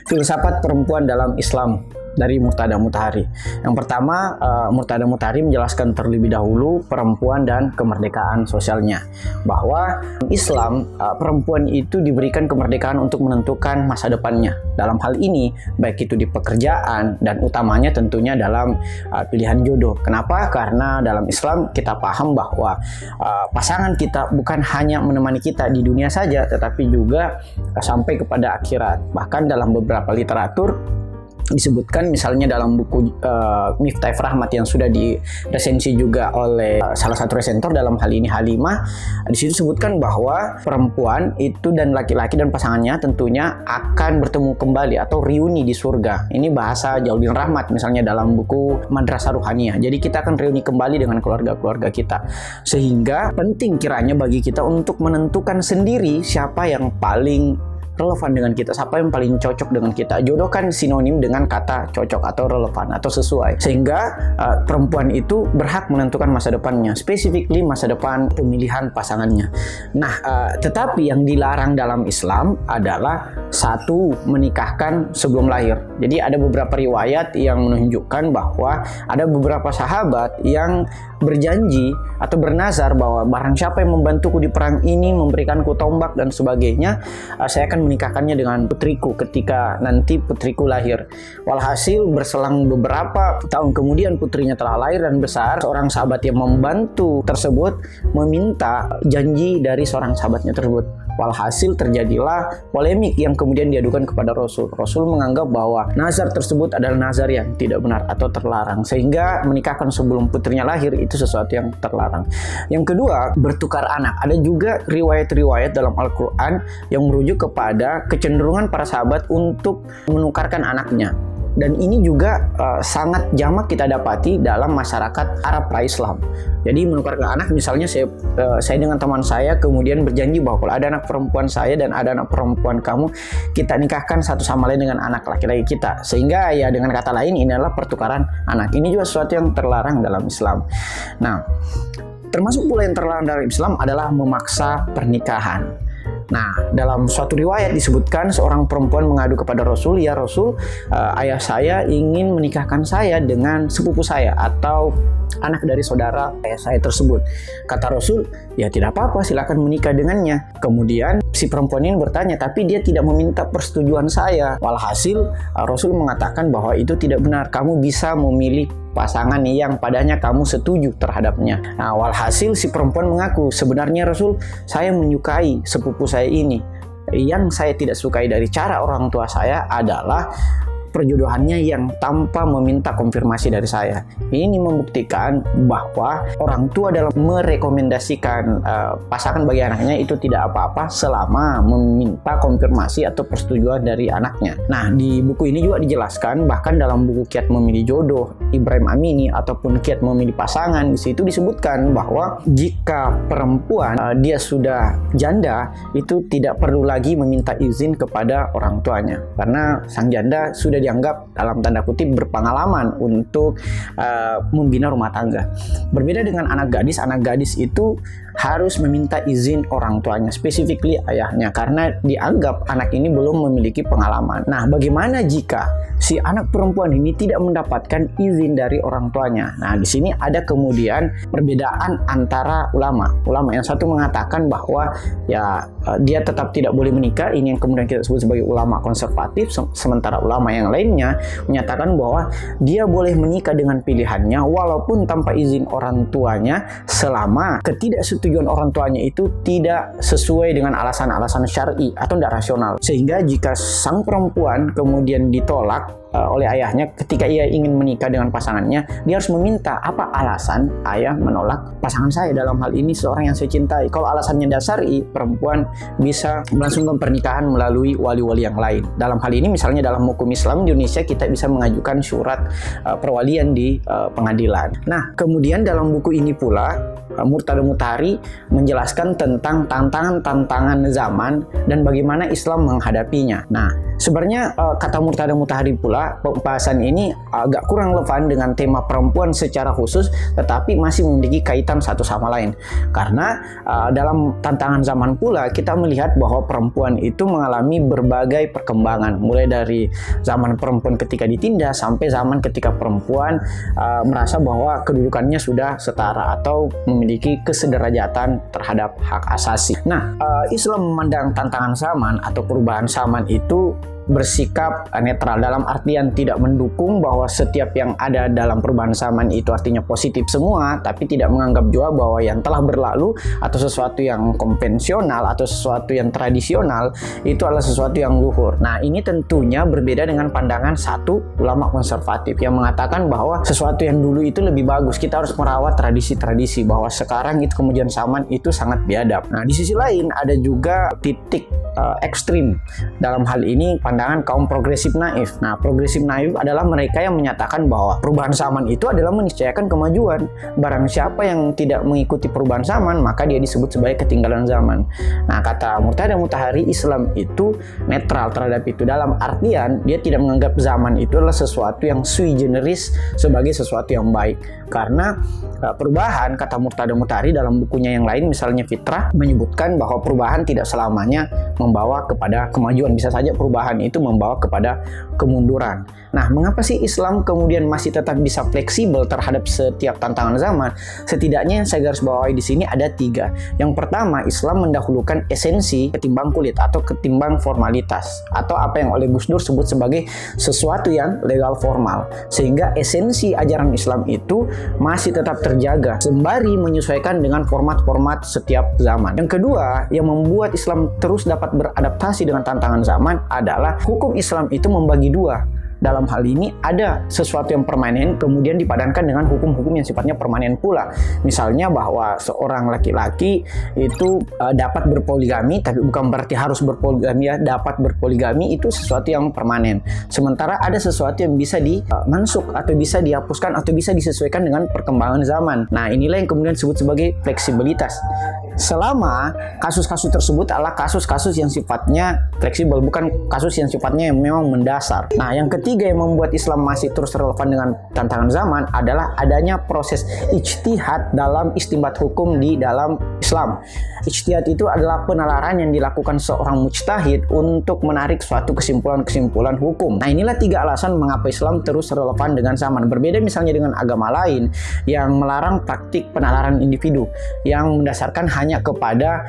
Filsafat perempuan dalam Islam dari Murtada Mutahari. Yang pertama, Murtada Mutahari menjelaskan terlebih dahulu perempuan dan kemerdekaan sosialnya. Bahwa Islam, perempuan itu diberikan kemerdekaan untuk menentukan masa depannya. Dalam hal ini, baik itu di pekerjaan dan utamanya tentunya dalam pilihan jodoh. Kenapa? Karena dalam Islam kita paham bahwa pasangan kita bukan hanya menemani kita di dunia saja, tetapi juga sampai kepada akhirat. Bahkan dalam beberapa literatur disebutkan, misalnya dalam buku Miftaih Rahmat yang sudah diresensi juga oleh salah satu resensor, dalam hal ini Halimah, di situ disebutkan bahwa perempuan itu dan laki-laki dan pasangannya tentunya akan bertemu kembali atau reuni di surga. Ini bahasa Jaludin Rahmat misalnya dalam buku Madrasah Ruhaniyah. Jadi kita akan reuni kembali dengan keluarga-keluarga kita. Sehingga penting kiranya bagi kita untuk menentukan sendiri siapa yang paling relevan dengan kita, siapa yang paling cocok dengan kita. Jodoh kan sinonim dengan kata cocok atau relevan atau sesuai, sehingga perempuan itu berhak menentukan masa depannya, specifically masa depan pemilihan pasangannya. Nah, tetapi yang dilarang dalam Islam adalah satu, menikahkan sebelum lahir. Jadi ada beberapa riwayat yang menunjukkan bahwa ada beberapa sahabat yang berjanji atau bernazar bahwa barang siapa yang membantuku di perang ini, memberikanku tombak dan sebagainya, saya akan menikahkannya dengan putriku ketika nanti putriku lahir. Walhasil berselang beberapa tahun kemudian putrinya telah lahir dan besar. Seorang sahabat yang membantu tersebut meminta janji dari seorang sahabatnya tersebut. Walhasil terjadilah polemik yang kemudian diadukan kepada Rasul. Rasul menganggap bahwa nazar tersebut adalah nazar yang tidak benar atau terlarang, sehingga menikahkan sebelum putrinya lahir itu sesuatu yang terlarang. Yang kedua, bertukar anak. Ada juga riwayat-riwayat dalam Al-Quran yang merujuk kepada kecenderungan para sahabat untuk menukarkan anaknya. Dan ini juga sangat jamak kita dapati dalam masyarakat Arab pra-Islam. Jadi menukarkan anak, misalnya saya dengan teman saya kemudian berjanji bahwa kalau ada anak perempuan saya dan ada anak perempuan kamu, kita nikahkan satu sama lain dengan anak laki-laki kita. Sehingga ya dengan kata lain ini adalah pertukaran anak. Ini juga sesuatu yang terlarang dalam Islam. Nah, termasuk pula yang terlarang dalam Islam adalah memaksa pernikahan. Nah, dalam suatu riwayat disebutkan seorang perempuan mengadu kepada Rasul, "Ya Rasul, ayah saya ingin menikahkan saya dengan sepupu saya atau anak dari saudara ayah saya tersebut." Kata Rasul, "Ya tidak apa-apa, silakan menikah dengannya." Kemudian si perempuan ini bertanya, "Tapi dia tidak meminta persetujuan saya." Walhasil Rasul mengatakan bahwa itu tidak benar. Kamu bisa memilih pasangan yang padanya kamu setuju terhadapnya. Nah, walhasil si perempuan mengaku, "Sebenarnya Rasul, saya menyukai sepupu saya ini. Yang saya tidak sukai dari cara orang tua saya adalah perjodohannya yang tanpa meminta konfirmasi dari saya." Ini membuktikan bahwa orang tua dalam merekomendasikan pasangan bagi anaknya itu tidak apa-apa selama meminta konfirmasi atau persetujuan dari anaknya. Nah, di buku ini juga dijelaskan, bahkan dalam buku Kiat Memilih Jodoh Ibrahim Amini ataupun Kiat Memilih Pasangan, di situ disebutkan bahwa jika perempuan dia sudah janda, itu tidak perlu lagi meminta izin kepada orang tuanya, karena sang janda sudah dianggap dalam tanda kutip berpengalaman untuk membina rumah tangga. Berbeda dengan anak gadis itu harus meminta izin orang tuanya, specifically ayahnya, karena dianggap anak ini belum memiliki pengalaman. Nah, bagaimana jika si anak perempuan ini tidak mendapatkan izin dari orang tuanya? Nah, di sini ada kemudian perbedaan antara ulama. Ulama yang satu mengatakan bahwa ya dia tetap tidak boleh menikah, ini yang kemudian kita sebut sebagai ulama konservatif, sementara ulama yang lainnya menyatakan bahwa dia boleh menikah dengan pilihannya walaupun tanpa izin orang tuanya, selama ketidaksetujuan orang tuanya itu tidak sesuai dengan alasan-alasan syar'i atau tidak rasional. Sehingga jika sang perempuan kemudian ditolak oleh ayahnya ketika ia ingin menikah dengan pasangannya, dia harus meminta, apa alasan ayah menolak pasangan saya, dalam hal ini seorang yang saya cintai. Kalau alasannya dasari, perempuan bisa melangsungkan pernikahan melalui wali-wali yang lain. Dalam hal ini misalnya dalam hukum Islam di Indonesia kita bisa mengajukan surat perwalian di pengadilan. Nah, kemudian dalam buku ini pula Murtada Mutahari menjelaskan tentang tantangan-tantangan zaman dan bagaimana Islam menghadapinya. Nah, sebenarnya kata Murtada Mutahari pula bahwa pembahasan ini agak kurang relevan dengan tema perempuan secara khusus, tetapi masih memiliki kaitan satu sama lain. Karena dalam tantangan zaman pula kita melihat bahwa perempuan itu mengalami berbagai perkembangan, mulai dari zaman perempuan ketika ditindas sampai zaman ketika perempuan merasa bahwa kedudukannya sudah setara atau memiliki kesederajatan terhadap hak asasi. Nah, Islam memandang tantangan zaman atau perubahan zaman itu bersikap netral, dalam artian tidak mendukung bahwa setiap yang ada dalam perubahan zaman itu artinya positif semua, tapi tidak menganggap juga bahwa yang telah berlalu atau sesuatu yang konvensional atau sesuatu yang tradisional itu adalah sesuatu yang luhur. Nah, ini tentunya berbeda dengan pandangan satu ulama konservatif yang mengatakan bahwa sesuatu yang dulu itu lebih bagus, kita harus merawat tradisi-tradisi, bahwa sekarang itu kemudian zaman itu sangat biadab. Nah, di sisi lain ada juga titik ekstrim dalam hal ini pandangan kaum progresif naif. Nah, progresif naif adalah mereka yang menyatakan bahwa perubahan zaman itu adalah meniscayakan kemajuan. Barang siapa yang tidak mengikuti perubahan zaman, maka dia disebut sebagai ketinggalan zaman. Nah, kata Murtada Mutahari, Islam itu netral terhadap itu, dalam artian dia tidak menganggap zaman itu adalah sesuatu yang sui generis sebagai sesuatu yang baik. Karena perubahan, kata Murtada Mutahari dalam bukunya yang lain, misalnya Fitrah, menyebutkan bahwa perubahan tidak selamanya membawa kepada kemajuan. Bisa saja perubahan itu membawa kepada kemunduran. Nah, mengapa sih Islam kemudian masih tetap bisa fleksibel terhadap setiap tantangan zaman? Setidaknya yang saya garis bawahi di sini ada 3. Yang pertama, Islam mendahulukan esensi ketimbang kulit atau ketimbang formalitas, atau apa yang oleh Gus Dur sebut sebagai sesuatu yang legal formal, sehingga esensi ajaran Islam itu masih tetap terjaga sembari menyesuaikan dengan format-format setiap zaman. Yang kedua, yang membuat Islam terus dapat beradaptasi dengan tantangan zaman adalah hukum Islam itu membagi dua. Dalam hal ini ada sesuatu yang permanen kemudian dipadankan dengan hukum-hukum yang sifatnya permanen pula. Misalnya bahwa seorang laki-laki itu dapat berpoligami, tapi bukan berarti harus berpoligami ya, dapat berpoligami itu sesuatu yang permanen. Sementara ada sesuatu yang bisa dimansuk atau bisa dihapuskan atau bisa disesuaikan dengan perkembangan zaman. Nah, inilah yang kemudian disebut sebagai fleksibilitas. Selama kasus-kasus tersebut adalah kasus-kasus yang sifatnya fleksibel, bukan kasus yang sifatnya yang memang mendasar. Nah, yang ketiga yang membuat Islam masih terus relevan dengan tantangan zaman adalah adanya proses ijtihad dalam istinbat hukum di dalam Islam. Ijtihad itu adalah penalaran yang dilakukan seorang mujtahid untuk menarik suatu kesimpulan-kesimpulan hukum. Nah, inilah 3 alasan mengapa Islam terus relevan dengan zaman. Berbeda misalnya dengan agama lain yang melarang praktik penalaran individu yang mendasarkan hanya kepada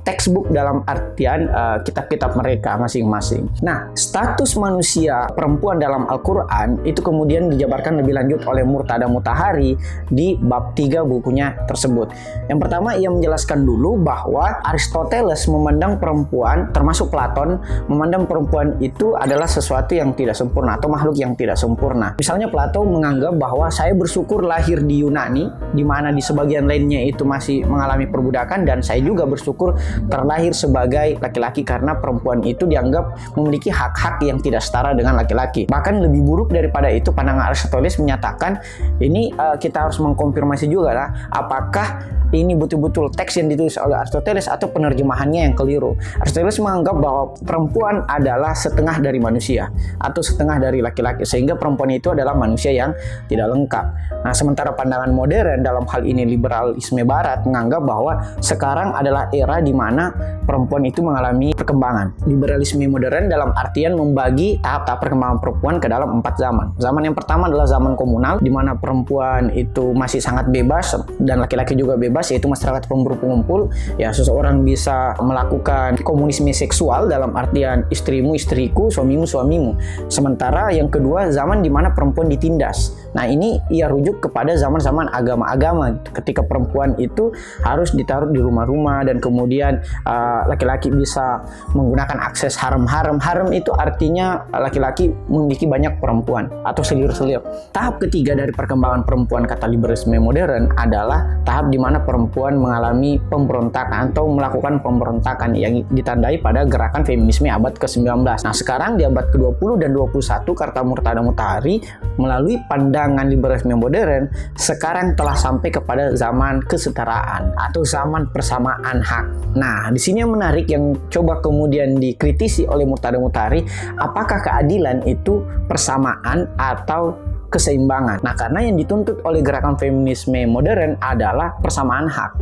textbook dalam artian kitab-kitab mereka masing-masing. Nah, status manusia perempuan dalam Al-Quran itu kemudian dijabarkan lebih lanjut oleh Murtada Mutahari di bab 3 bukunya tersebut. Yang pertama, ia menjelaskan dulu bahwa Aristoteles memandang perempuan, termasuk Platon, memandang perempuan itu adalah sesuatu yang tidak sempurna atau makhluk yang tidak sempurna. Misalnya Plato menganggap bahwa saya bersyukur lahir di Yunani, di mana di sebagian lainnya itu masih mengalami perbudakan, dan saya juga bersyukur terlahir sebagai laki-laki karena perempuan itu dianggap memiliki hak-hak yang tidak setara dengan laki-laki. Bahkan lebih buruk daripada itu, pandangan Aristoteles menyatakan ini kita harus mengkonfirmasi juga lah, apakah ini betul-betul teks yang ditulis oleh Aristoteles atau penerjemahannya yang keliru. Aristoteles menganggap bahwa perempuan adalah setengah dari manusia atau setengah dari laki-laki, sehingga perempuan itu adalah manusia yang tidak lengkap. Nah, sementara pandangan modern dalam hal ini liberalisme barat menganggap bahwa sekarang adalah era di mana perempuan itu mengalami perkembangan. Liberalisme modern dalam artian membagi tahap-tahap perkembangan perempuan ke dalam 4 zaman. Zaman yang pertama adalah zaman komunal, di mana perempuan itu masih sangat bebas dan laki-laki juga bebas, yaitu masyarakat pengumpul. Ya, seseorang bisa melakukan komunisme seksual dalam artian istrimu istriku, suamimu suamimu. Sementara yang kedua, zaman di mana perempuan ditindas. Nah, ini ia rujuk kepada zaman-zaman agama-agama ketika perempuan itu harus ditaruh di rumah-rumah dan kemudian laki-laki bisa menggunakan akses haram-haram. Haram itu artinya laki-laki memiliki banyak perempuan atau selir-selir. Tahap ketiga dari perkembangan perempuan kata liberalisme modern adalah tahap di mana perempuan mengalami pemberontakan atau melakukan pemberontakan yang ditandai pada gerakan feminisme abad ke-19. Nah, sekarang di abad ke-20 dan 21 kata Murtada Mutahari melalui pandangan liberalisme modern sekarang telah sampai kepada zaman kesetaraan atau persamaan hak. Nah, di sini yang menarik yang coba kemudian dikritisi oleh Murtada Mutahari, apakah keadilan itu persamaan atau keseimbangan? Nah, karena yang dituntut oleh gerakan feminisme modern adalah persamaan hak,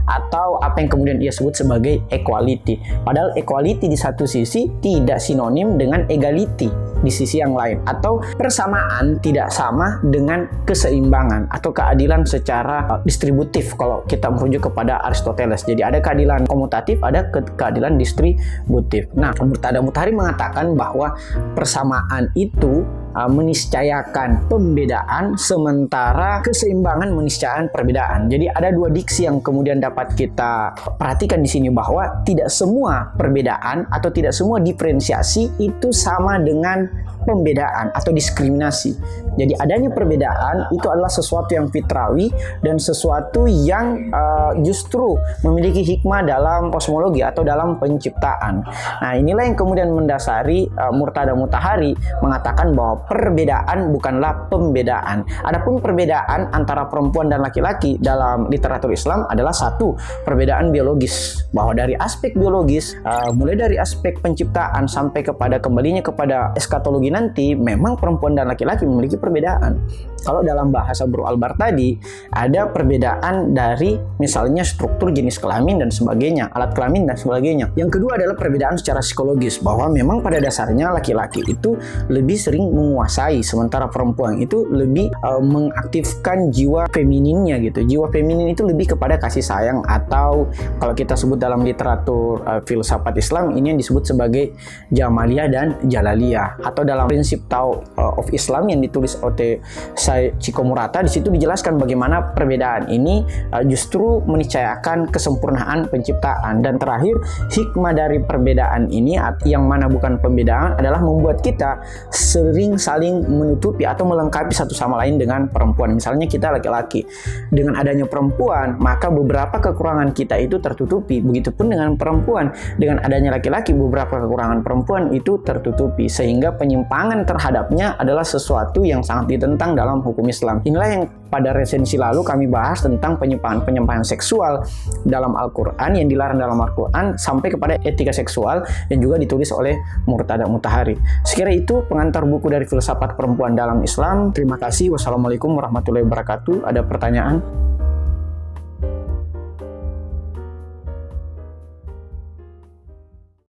atau apa yang kemudian ia sebut sebagai equality. Padahal equality di satu sisi tidak sinonim dengan egality di sisi yang lain, atau persamaan tidak sama dengan keseimbangan atau keadilan secara distributif kalau kita merujuk kepada Aristoteles. Jadi ada keadilan komutatif, ada keadilan distributif. Nah, Murtada Mutahari mengatakan bahwa persamaan itu meniscayakan pembedaan, sementara keseimbangan meniscayakan perbedaan. Jadi ada dua diksi yang kemudian dapat kita perhatikan di sini, bahwa tidak semua perbedaan atau tidak semua diferensiasi itu sama dengan pembedaan atau diskriminasi. Jadi adanya perbedaan itu adalah sesuatu yang fitrawi dan sesuatu yang justru memiliki hikmah dalam kosmologi atau dalam penciptaan. Nah, inilah yang kemudian mendasari Murtada Mutahari mengatakan bahwa perbedaan bukanlah pembedaan. Adapun perbedaan antara perempuan dan laki-laki dalam literatur Islam adalah satu, perbedaan biologis, bahwa dari aspek biologis mulai dari aspek penciptaan sampai kepada kembalinya kepada eskatologi nanti, memang perempuan dan laki-laki memiliki perbedaan. Kalau dalam bahasa Bro Albar tadi, ada perbedaan dari misalnya struktur jenis kelamin dan sebagainya, alat kelamin dan sebagainya. Yang kedua adalah perbedaan secara psikologis, bahwa memang pada dasarnya laki-laki itu lebih sering menguasai, sementara perempuan itu lebih mengaktifkan jiwa femininnya gitu. Jiwa feminin itu lebih kepada kasih sayang, atau kalau kita sebut dalam literatur filsafat Islam, ini yang disebut sebagai Jamaliyah dan Jalaliyah. Atau dalam prinsip Tao of Islam yang ditulis oleh Chico Murata, di situ dijelaskan bagaimana perbedaan ini justru menicayakan kesempurnaan penciptaan. Dan terakhir, hikmah dari perbedaan ini yang mana bukan pembedaan adalah membuat kita sering saling menutupi atau melengkapi satu sama lain dengan perempuan. Misalnya kita laki-laki, dengan adanya perempuan maka beberapa kekurangan kita itu tertutupi. Begitupun dengan perempuan, dengan adanya laki-laki beberapa kekurangan perempuan itu tertutupi, sehingga penyimpangan terhadapnya adalah sesuatu yang sangat ditentang dalam hukum Islam. Inilah yang pada resensi lalu kami bahas tentang penyimpangan seksual dalam Al-Quran, yang dilarang dalam Al-Quran, sampai kepada etika seksual yang juga ditulis oleh Murtada Mutahari. Sekira itu pengantar buku dari filsafat perempuan dalam Islam. Terima kasih. Wassalamualaikum warahmatullahi wabarakatuh. Ada pertanyaan?